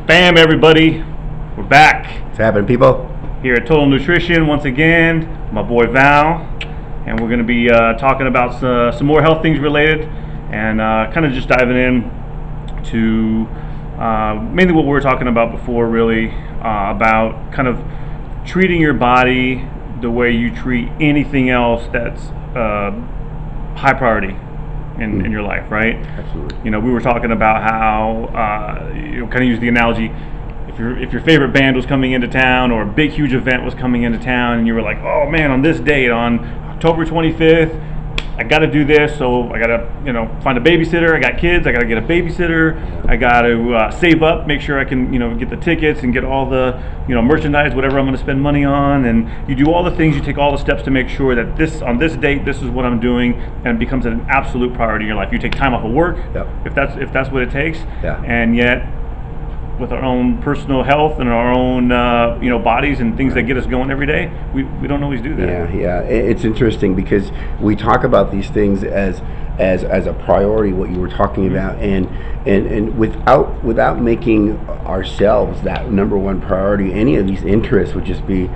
Bam, everybody. We're back. What's happening, people? Here at Total Nutrition once again. My boy Val. And we're going to be talking about some more health things related. And kind of just diving in to mainly what we were talking about before, really. About kind of treating your body the way you treat anything else that's high priority in your life, right? Absolutely. You know, we were talking about how kind of use the analogy, if your favorite band was coming into town or a big huge event was coming into town and you were like, oh man, on this date, on October 25th, I got to do this, so I got to find a babysitter. I got kids, I got to get a babysitter. I got to save up, make sure I can get the tickets and get all the merchandise, whatever I'm going to spend money on. And you do all the things, you take all the steps to make sure that on this date, this is what I'm doing, and it becomes an absolute priority in your life. You take time off of work, if that's what it takes. And yet, with our own personal health and our own bodies and things that get us going every day, we don't always do that. Yeah. It's interesting because we talk about these things as a priority, what you were talking about, and without making ourselves that number one priority, any of these interests would just be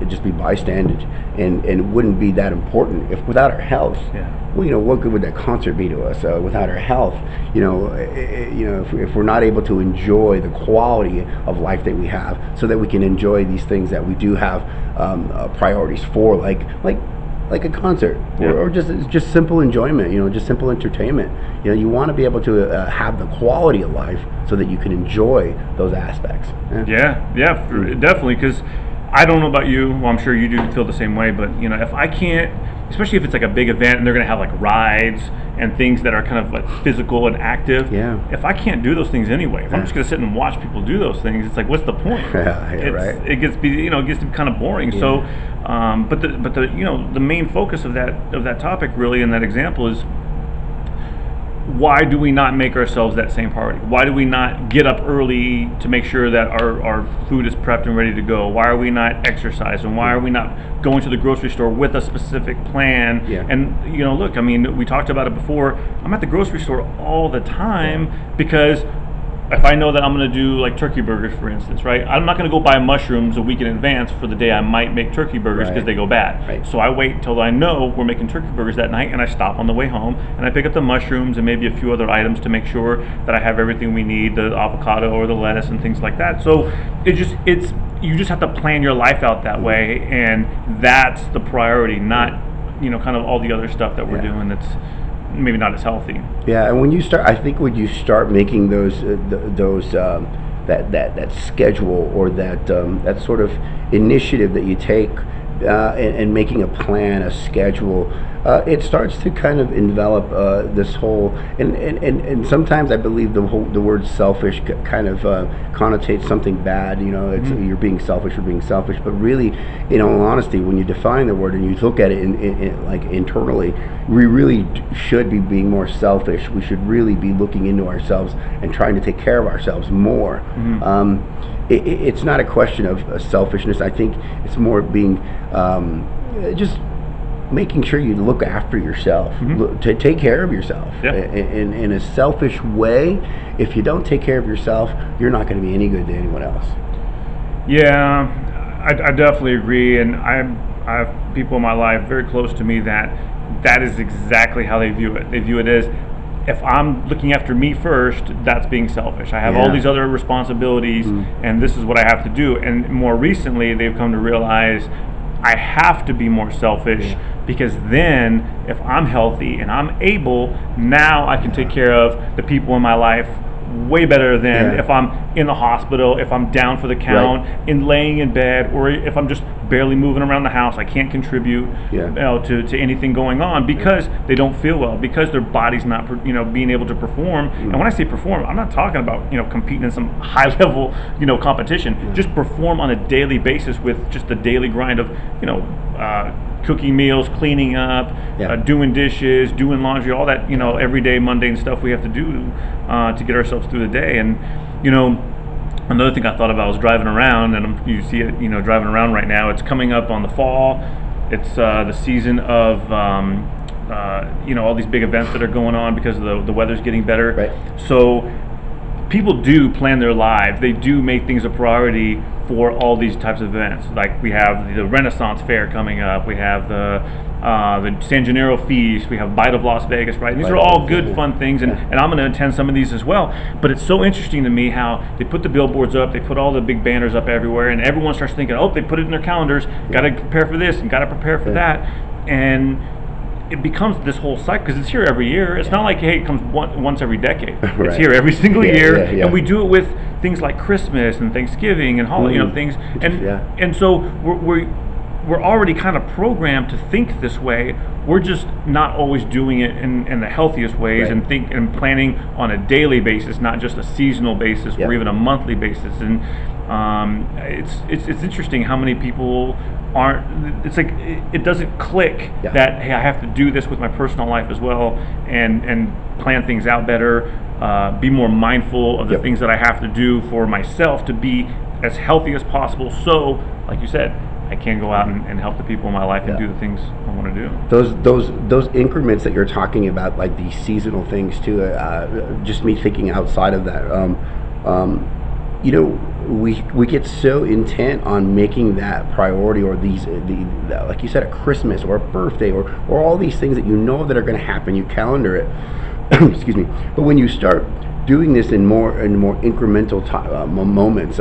just be bystanders and wouldn't be that important if without our health. Well, what good would that concert be to us without our health? If we're not able to enjoy the quality of life that we have, so that we can enjoy these things that we do have priorities for, like a concert, or just simple enjoyment, just simple entertainment. You want to be able to have the quality of life so that you can enjoy those aspects. Definitely, because I don't know about you, well, I'm sure you do feel the same way, but if I can't, especially if it's like a big event and they're going to have like rides and things that are kind of like physical and active, if I can't do those things anyway, if I'm just going to sit and watch people do those things, it's like, what's the point? Right. It gets to be kind of boring. So but the main focus of that topic really in that example is, why do we not make ourselves that same priority? Why do we not get up early to make sure that our food is prepped and ready to go? Why are we not exercising? Why are we not going to the grocery store with a specific plan? And look, I mean, we talked about it before. I'm at the grocery store all the time because if I know that I'm going to do like turkey burgers, for instance, right? I'm not going to go buy mushrooms a week in advance for the day I might make turkey burgers because they go bad. So I wait until I know we're making turkey burgers that night, and I stop on the way home and I pick up the mushrooms and maybe a few other items to make sure that I have everything we need, the avocado or the lettuce and things like that. So you just have to plan your life out that way, and that's the priority, not kind of all the other stuff that we're doing that's maybe not as healthy. And when you start making those that schedule, or that sort of initiative that you take and making a plan, a schedule, it starts to kind of envelop this whole, and sometimes I believe the word selfish kind of connotates something bad. It's you're being selfish, but really, in all honesty, when you define the word and you look at it like internally, we really should be being more selfish. We should really be looking into ourselves and trying to take care of ourselves more. It's not a question of selfishness. I think it's more being just making sure you look after yourself, to take care of yourself. In a selfish way, if you don't take care of yourself, you're not going to be any good to anyone else. I definitely agree, and I have people in my life very close to me that is exactly how they view it. They view it as, if I'm looking after me first, that's being selfish. I have all these other responsibilities, and this is what I have to do. And more recently, they've come to realize I have to be more selfish, because then if I'm healthy and I'm able, now I can take care of the people in my life way better than if I'm in the hospital, if I'm down for the count, in laying in bed, or if I'm just barely moving around the house. I can't contribute to anything going on because they don't feel well, because their body's not being able to perform. And when I say perform, I'm not talking about competing in some high level competition. Just perform on a daily basis with just the daily grind of cooking meals, cleaning up, doing dishes, doing laundry, all that everyday mundane stuff we have to do to get ourselves through the day. And another thing I thought about was driving around, and you see it driving around right now. It's coming up on the fall. It's the season of all these big events that are going on because the weather's getting better. So people do plan their lives. They do make things a priority for all these types of events. Like we have the Renaissance Fair coming up. We have the San Gennaro Feast. We have Bite of Las Vegas, right? And these are all good, fun things, and I'm going to attend some of these as well. But it's so interesting to me how they put the billboards up, they put all the big banners up everywhere, and everyone starts thinking, oh, they put it in their calendars, got to prepare for this and got to prepare for that. And it becomes this whole cycle because it's here every year. It's not like, hey, it comes once every decade. Right. It's here every single year, and we do it with things like Christmas and Thanksgiving and holiday, things. And so we're already kind of programmed to think this way. We're just not always doing it in the healthiest ways, and planning on a daily basis, not just a seasonal basis or even a monthly basis. And it's interesting how many people aren't. It's like it doesn't click that, hey, I have to do this with my personal life as well, and plan things out better, be more mindful of the things that I have to do for myself to be as healthy as possible. So, like you said, I can go out and help the people in my life and do the things I want to do. Those increments that you're talking about, like these seasonal things too. Just me thinking outside of that. We get so intent on making that priority, or like you said, a Christmas or a birthday, or all these things that you know that are going to happen. You calendar it. Excuse me. But when you start doing this in more incremental moments,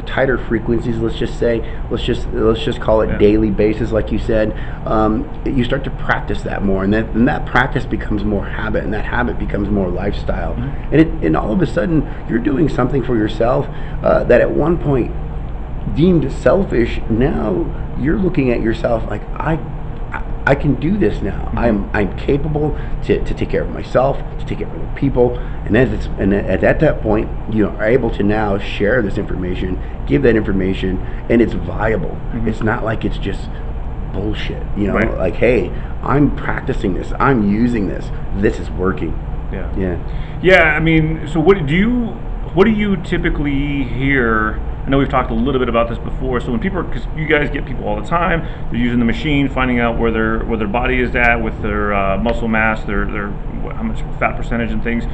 tighter frequencies, let's just call it daily basis, like you said, you start to practice that more, and that practice becomes more habit, and that habit becomes more lifestyle, and all of a sudden you're doing something for yourself that at one point deemed selfish. Now you're looking at yourself like, I can do this now. I'm capable to take care of myself, to take care of other people, and at that point, you are able to now share this information, give that information, and it's viable. It's not like it's just bullshit. Like, hey, I'm practicing this, I'm using this, this is working. Yeah. I mean, so what do you typically hear? I know we've talked a little bit about this before. So when people, because you guys get people all the time, they're using the machine, finding out where their body is at with their muscle mass, their how much fat percentage and things,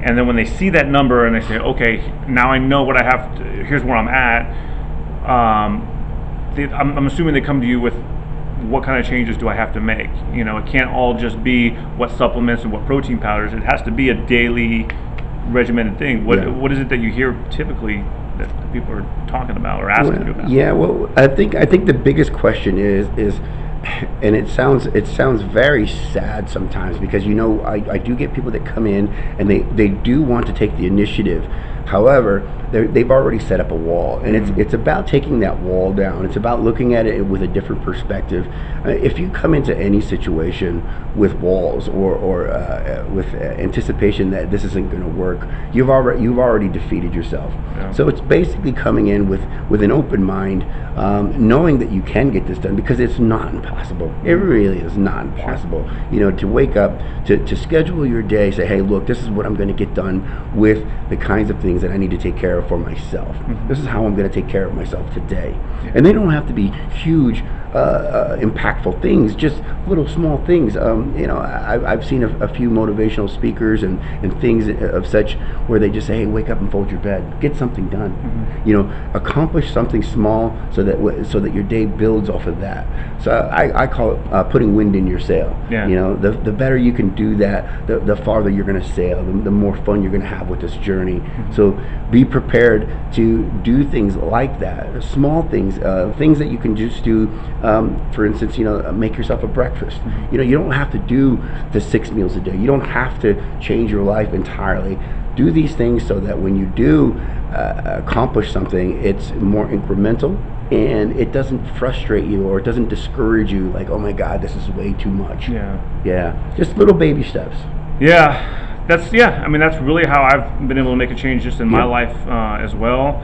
and then when they see that number and they say, okay, now I know what I have to, here's where I'm at. I'm assuming they come to you with, what kind of changes do I have to make? It can't all just be what supplements and what protein powders. It has to be a daily regimented thing. What is it that you hear typically that people are talking about or asking you about? Yeah, well, I think the biggest question is, and it sounds very sad sometimes, because I do get people that come in and they do want to take the initiative. However, they've already set up a wall, and it's about taking that wall down. It's about looking at it with a different perspective. If you come into any situation with walls or with anticipation that this isn't going to work, you've already defeated yourself. So it's basically coming in with an open mind, knowing that you can get this done, because it's not impossible. It really is not impossible. To wake up, to schedule your day, say, hey, look, this is what I'm going to get done with the kinds of things that I need to take care of for myself. This is how I'm going to take care of myself today. And they don't have to be huge, impactful things, just little small things. I've seen a few motivational speakers and things of such where they just say, hey, wake up and fold your bed, get something done. Accomplish something small so that your day builds off of that. So I call it putting wind in your sail. The better you can do that, the farther you're going to sail, the more fun you're going to have with this journey. So be prepared to do things like that, small things, things that you can just do. For instance, make yourself a breakfast. You don't have to do the 6 meals a day. You don't have to change your life entirely. Do these things so that when you do accomplish something, it's more incremental, and it doesn't frustrate you, or it doesn't discourage you, like, oh my God, this is way too much. Just little baby steps. That's really how I've been able to make a change just in my life as well.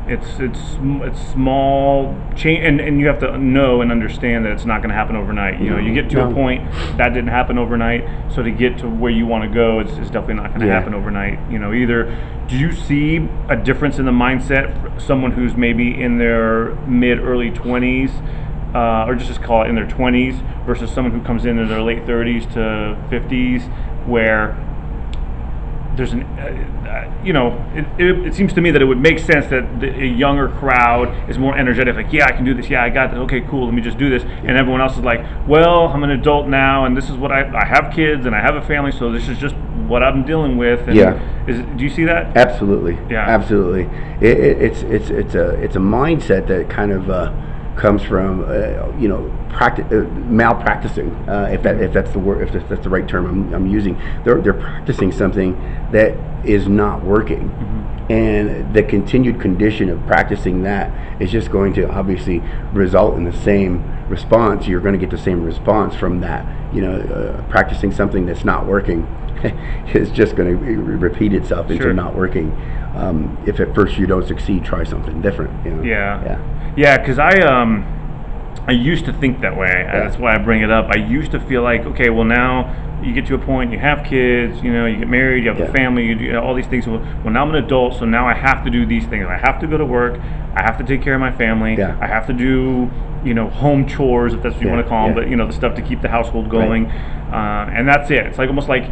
It's small change, and you have to know and understand that it's not going to happen overnight. You get to a point that didn't happen overnight. So to get to where you want to go, it's definitely not going to happen overnight. Either do you see a difference in the mindset for someone who's maybe in their mid-early 20s, or just call it in their 20s, versus someone who comes in their late 30s to 50s, where there's an, it seems to me that it would make sense that a younger crowd is more energetic. Like, yeah, I can do this. Yeah, I got this. Okay, cool. Let me just do this. And everyone else is like, well, I'm an adult now, and this is what I have kids and I have a family, so this is just what I'm dealing with. And do you see that? Absolutely. Yeah. Absolutely. It's a mindset that kind of comes from malpracticing, if that's the word, if that's the right term I'm using. They're practicing something that is not working, and the continued condition of practicing that is just going to obviously result in the same response. You're going to get the same response from that. Practicing something that's not working is just going to repeat itself into not working. If at first you don't succeed, try something different. Yeah, because I used to think that way. That's why I bring it up. I used to feel like, okay, well, now you get to a point, you have kids, you get married, you have a family, you do all these things. Well, now I'm an adult, so now I have to do these things. I have to go to work. I have to take care of my family. I have to do, home chores, if that's what you want to call them, but the stuff to keep the household going. And that's it. It's like almost like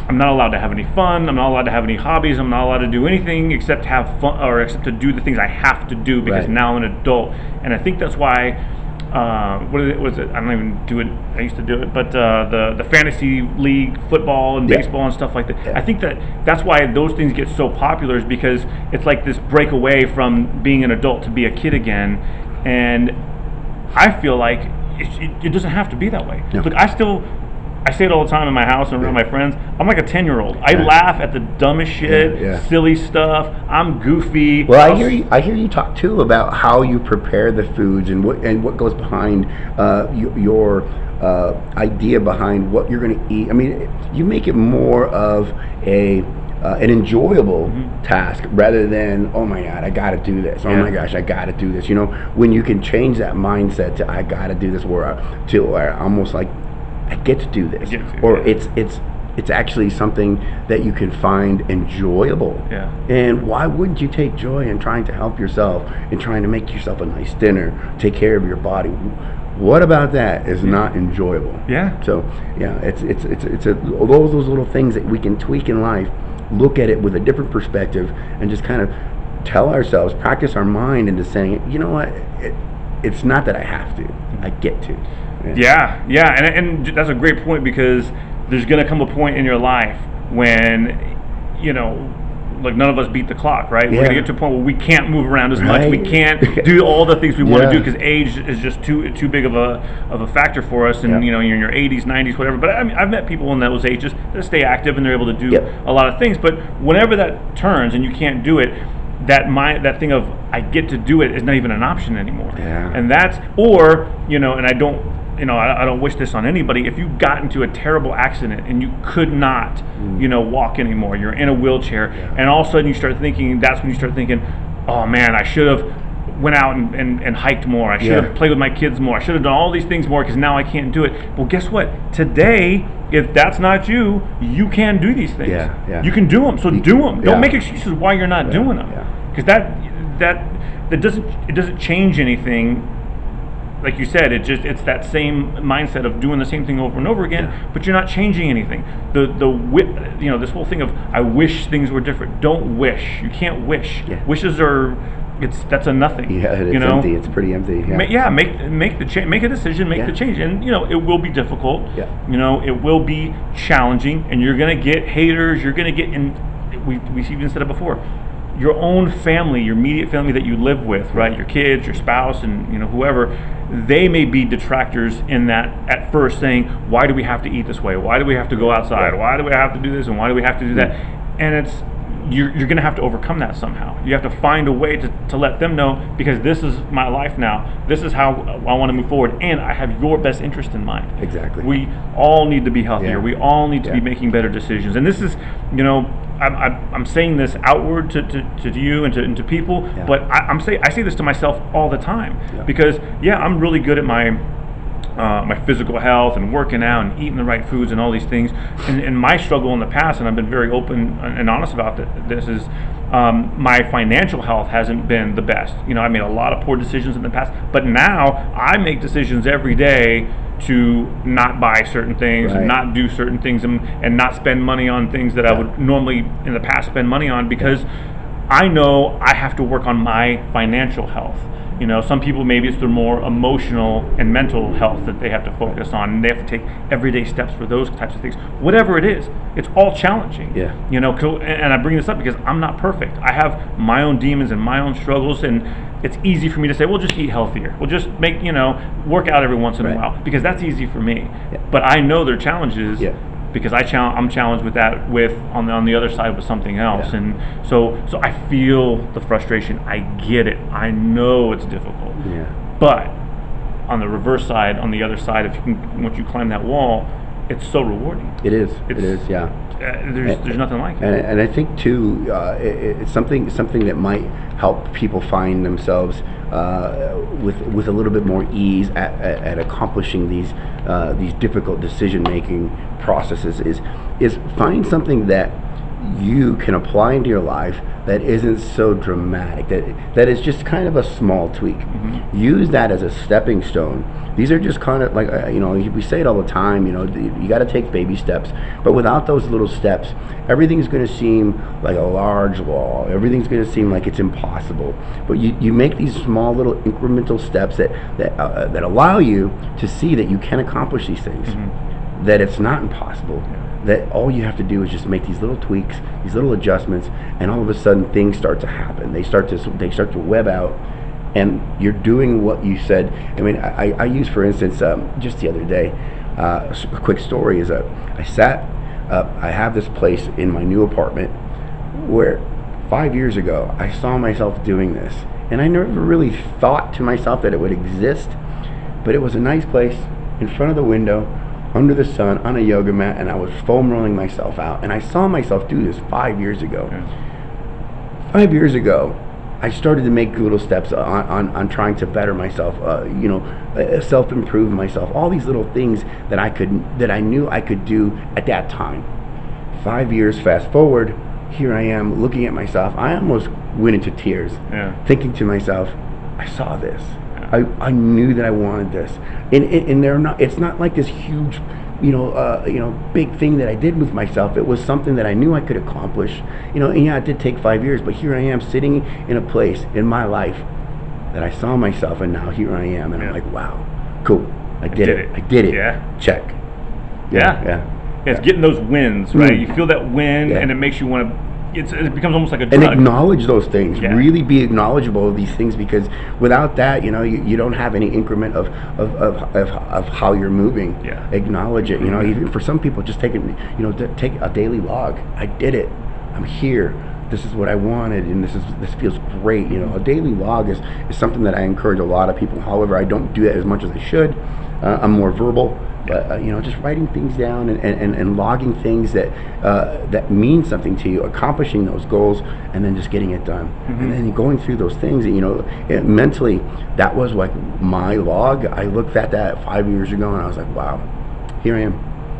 I'm not allowed to have any fun. I'm not allowed to have any hobbies. I'm not allowed to do anything except have fun, or except to do the things I have to do because now I'm an adult. And I think that's why. What is it? I don't even do it. I used to do it, but the fantasy league football and baseball and stuff like that. I think that's why those things get so popular, is because it's like this break away from being an adult to be a kid again. And I feel like it doesn't have to be that way. Look, I say it all the time in my house and around my friends. I'm like a 10-year-old. I laugh at the dumbest shit, silly stuff. I'm goofy. Well, I hear you talk too about how you prepare the foods and what goes behind your idea behind what you're going to eat. I mean, you make it more of an enjoyable task rather than, oh my God, I got to do this. Oh my gosh, I got to do this. When you can change that mindset to I got to do this, where almost like I get to do this, it's actually something that you can find enjoyable. And why wouldn't you take joy in trying to help yourself and trying to make yourself a nice dinner, take care of your body? What about that is not enjoyable? So it's all those little things that we can tweak in life, look at it with a different perspective, and just kind of tell ourselves, practice our mind into saying, you know what, it's not that I have to, I get to. And that's a great point, because there's going to come a point in your life when, like none of us beat the clock, right? We're going to get to a point where we can't move around as much. We can't do all the things we want to do because age is just too big of a factor for us. And you're in your 80s, 90s, whatever. But I mean, I've met people in those ages that stay active and they're able to do a lot of things. But whenever that turns and you can't do it, that thing of I get to do it is not even an option anymore. And that's, and I don't wish this on anybody. If you got into a terrible accident and you could not, walk anymore, you're in a wheelchair, and all of a sudden that's when you start thinking, oh man, I should have went out and hiked more. I should have played with my kids more. I should have done all these things more because now I can't do it. Well, guess what? Today, if that's not you, you can do these things. You can do them. So do them. Don't make excuses why you're not doing them. Because that doesn't change anything. Like you said, it's that same mindset of doing the same thing over and over again, but you're not changing anything. This whole thing of I wish things were different. Don't wish. You can't wish. Wishes are. That's a nothing. It's empty. It's pretty empty. Make the change. Make a decision. Make the change, and it will be difficult. It will be challenging, and you're gonna get haters. You're gonna get we even said it before. Your own family, your immediate family that you live with, right? Your kids, your spouse, and whoever, they may be detractors in that at first, saying, "Why do we have to eat this way? Why do we have to go outside? Why do we have to do this? And why do we have to do that?" And you're going to have to overcome that somehow. You have to find a way to let them know, because this is my life now. This is how I want to move forward, and I have your best interest in mind. Exactly. We all need to be healthier. We all need to be making better decisions, and this is, I'm saying this outward to you and to people, but I say this to myself all the time, because I'm really good at my physical health and working out and eating the right foods and all these things. And my struggle in the past, and I've been very open and honest about this, is my financial health hasn't been the best. I made a lot of poor decisions in the past, but now I make decisions every day to not buy certain things, Right. not do certain things, and not spend money on things that I would normally in the past spend money on, because I know I have to work on my financial health. You know, some people, maybe it's their more emotional and mental health that they have to focus on, and they have to take everyday steps for those types of things. Whatever it is, it's all challenging. Yeah. You know, and I bring this up because I'm not perfect. I have my own demons and my own struggles, and it's easy for me to say, well, just eat healthier. We'll just make, work out every once in a while, because that's easy for me. Yeah. But I know there are challenges. Yeah. Because I'm challenged with that on the other side with something else, Yeah. and so I feel the frustration. I get it. I know it's difficult. Yeah. But on the reverse side, on the other side, once you climb that wall, it's so rewarding. It is. It is. Yeah. There's nothing like it. And I think too, it's something that might help people find themselves with a little bit more ease at accomplishing these difficult decision making processes is find something that you can apply into your life that isn't so dramatic, that is just kind of a small tweak. Mm-hmm. Use that as a stepping stone. These are just kind of like, we say it all the time, you got to take baby steps, but without those little steps, everything's going to seem like a large wall. Everything's going to seem like it's impossible. But you make these small little incremental steps that allow you to see that you can accomplish these things, Mm-hmm. that it's not impossible. That all you have to do is just make these little tweaks, these little adjustments, and all of a sudden things start to happen. They start to web out, and you're doing what you said. I mean, I use, for instance, just the other day, a quick story is I have this place in my new apartment where 5 years ago I saw myself doing this, and I never really thought to myself that it would exist, but it was a nice place in front of the window, under the sun, on a yoga mat, and I was foam rolling myself out, and I saw myself do this 5 years ago. Yeah. 5 years ago, I started to make little steps on trying to better myself, self-improve myself, all these little things that I knew I could do at that time. 5 years fast forward, here I am looking at myself. I almost went into tears, thinking to myself, I saw this. I knew that I wanted this, and it's not like this huge, big thing that I did with myself. It was something that I knew I could accomplish, and yeah, it did take 5 years, but here I am sitting in a place in my life that I saw myself, and now here I am, and I'm like, wow, cool, I did it. Yeah. Check. Yeah. It's getting those wins, right? Mm. You feel that win, and it makes you want to. It becomes almost like a and drug. acknowledge those things. Yeah. Really be acknowledgeable of these things, because without that, you don't have any increment of how you're moving. Yeah. Acknowledge it. Even for some people, just take a daily log. I did it. I'm here. This is what I wanted, and this feels great. A daily log is something that I encourage a lot of people. However, I don't do it as much as I should. I'm more verbal. But just writing things down and logging things that mean something to you, accomplishing those goals, and then just getting it done. Mm-hmm. And then going through those things, mentally, that was like my log. I looked at that 5 years ago, and I was like, wow, here I am.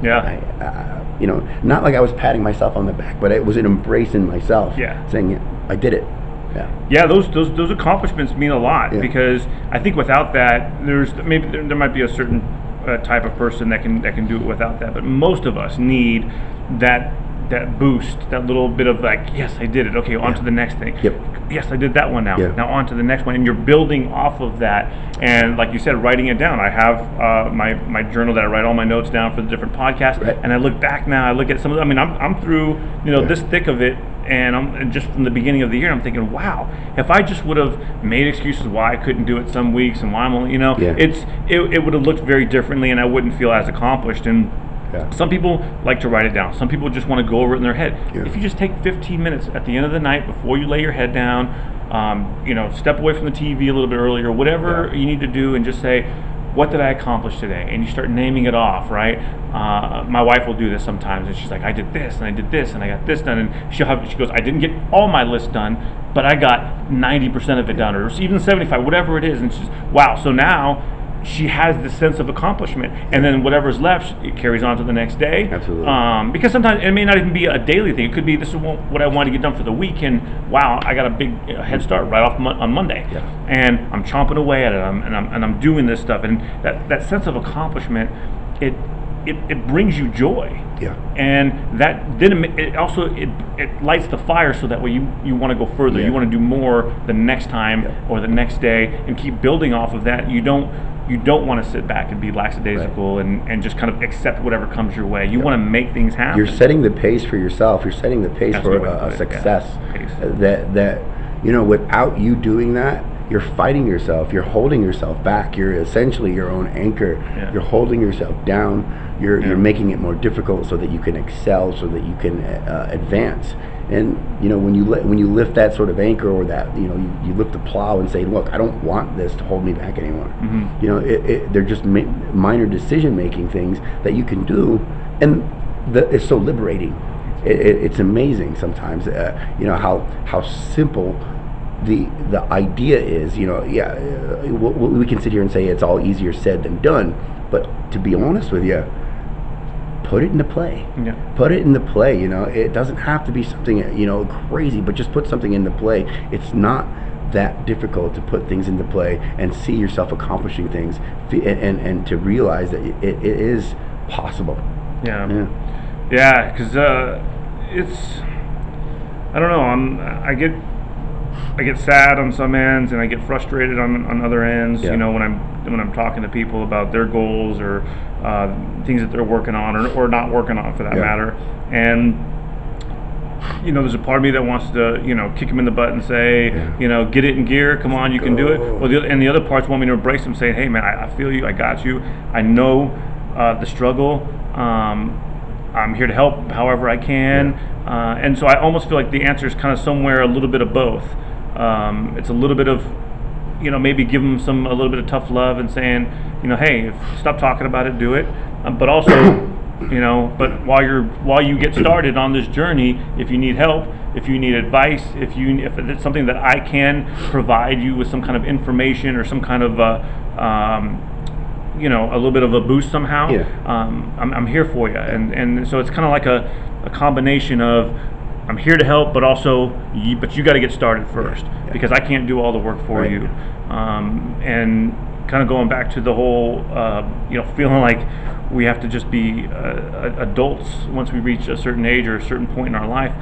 Yeah. Not like I was patting myself on the back, but it was an embracing myself. Yeah. Saying, I did it. Yeah, those accomplishments mean a lot, because I think without that, there might be a certain type of person that can do it without that, but most of us need that boost, that little bit of like, yes, I did it. Okay, on to the next thing. Yep. Yes, I did that one now. Yeah. Now on to the next one, and you're building off of that. And like you said, writing it down. I have my journal that I write all my notes down for the different podcasts, and I look back now. I look at some of them. I mean, I'm through this thick of it, and I'm just from the beginning of the year. I'm thinking, wow, if I just would have made excuses why I couldn't do it some weeks and why I'm only, it would have looked very differently, and I wouldn't feel as accomplished. And some people like to write it down. Some people just want to go over it in their head. If you just take 15 minutes at the end of the night before you lay your head down, step away from the TV a little bit earlier, whatever you need to do, and just say, what did I accomplish today? And you start naming it off, right? My wife will do this sometimes, and she's like, I did this, and I did this, and I got this done, and she goes, I didn't get all my list done, but I got 90% of it done, or even 75, whatever it is. And she's, wow, so now she has this sense of accomplishment, and then whatever's left, it carries on to the next day. Absolutely. Because sometimes it may not even be a daily thing. It could be, this is what I want to get done for the week, and wow, I got a big head start right off on Monday, and I'm chomping away at it, and I'm doing this stuff, and that sense of accomplishment, it brings you joy. Yeah. And that then it also lights the fire, so that way you want to go further. You want to do more the next time or the next day, and keep building off of that. You don't want to sit back and be lackadaisical and just kind of accept whatever comes your way. You want to make things happen. You're setting the pace for yourself. You're setting the pace for a success. That without you doing that, you're fighting yourself. You're holding yourself back. You're essentially your own anchor. You're holding yourself down. You're making it more difficult so that you can excel, so that you can advance. And when you lift that sort of anchor, or that you lift the plow and say, look, I don't want this to hold me back anymore. They're just minor decision making things that you can do, and it's so liberating. It's amazing sometimes. How simple the idea is. We can sit here and say it's all easier said than done, but to be honest with you, put it into play. Put it into play. It doesn't have to be something crazy, but just put something into play. It's not that difficult to put things into play and see yourself accomplishing things, and to realize that it is possible. Because it's, I don't know, I get sad on some ends, and I get frustrated on other ends. When I'm talking to people about their goals, or things that they're working on, or not working on, for that matter. And there's a part of me that wants to kick them in the butt and say, get it in gear, come on, you can do it. Well, the other parts want me to embrace them, saying, hey man, I feel you, I got you, I know the struggle. I'm here to help however I can. And so I almost feel like the answer is kind of somewhere a little bit of both. It's a little bit of, maybe give them a little bit of tough love, and saying, hey, stop talking about it, do it. But also, but while you get started on this journey, if you need help, if you need advice, if it's something that I can provide you with some kind of information, or some kind of a little bit of a boost somehow, I'm here for you. And so it's kind of like a combination of, I'm here to help, but also, but you got to get started first, because I can't do all the work for you. And kind of going back to the whole, feeling like we have to just be adults once we reach a certain age or a certain point in our life.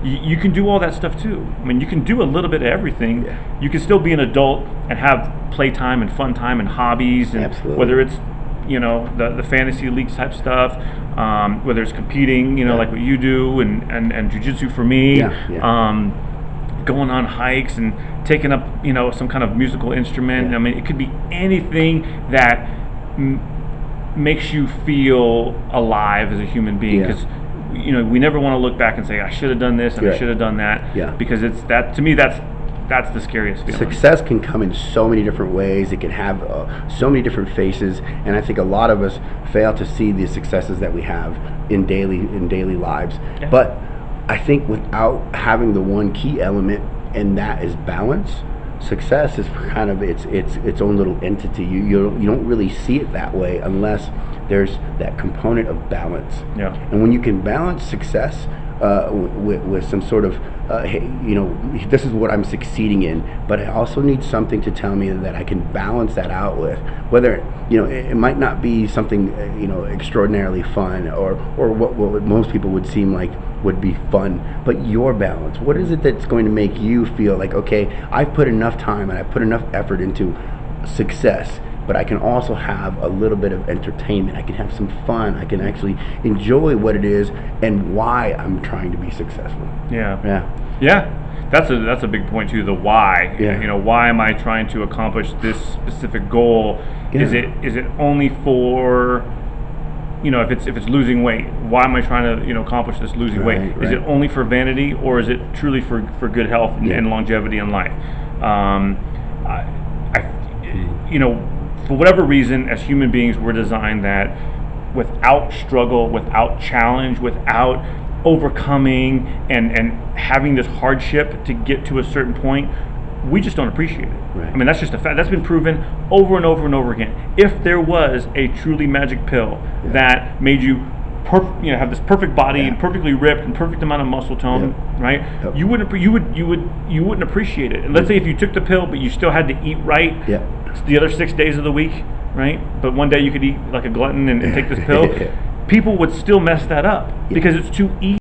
You can do all that stuff too. I mean, you can do a little bit of everything. You can still be an adult and have playtime and fun time and hobbies, and whether it's the fantasy league type stuff, whether it's competing, like what you do, and jiu-jitsu for me, going on hikes and taking up some kind of musical instrument. I mean, it could be anything that makes you feel alive as a human being, because we never want to look back and say, I should have done this and I should have done that, because it's that, to me, that's the scariest feeling. Success can come in so many different ways. It can have so many different faces, and I think a lot of us fail to see the successes that we have in daily lives. But I think without having the one key element, and that is balance, success is kind of its own little entity. You don't really see it that way unless there's that component of balance. And when you can balance success with some sort of this is what I'm succeeding in, but I also need something to tell me that I can balance that out with. Whether it might not be something extraordinarily fun, or what most people would seem like would be fun, but your balance. What is it that's going to make you feel like, okay, I've put enough time and I put enough effort into success, but I can also have a little bit of entertainment. I can have some fun. I can actually enjoy what it is and why I'm trying to be successful. That's a big point too. The why. Why am I trying to accomplish this specific goal? Is it only for if it's losing weight? Why am I trying to accomplish this losing weight? Is it only for vanity, or is it truly for good health and longevity in life? For whatever reason, as human beings, we're designed that without struggle, without challenge, without overcoming and having this hardship to get to a certain point, We just don't appreciate it. Right. I mean, that's just a fact. That's been proven over and over and over again. If there was a truly magic pill that made you have this perfect body and perfectly ripped and perfect amount of muscle tone, right? Yep. You wouldn't appreciate it. And let's say if you took the pill, but you still had to eat right the other 6 days of the week, right? But one day you could eat like a glutton and take this pill. People would still mess that up because it's too easy.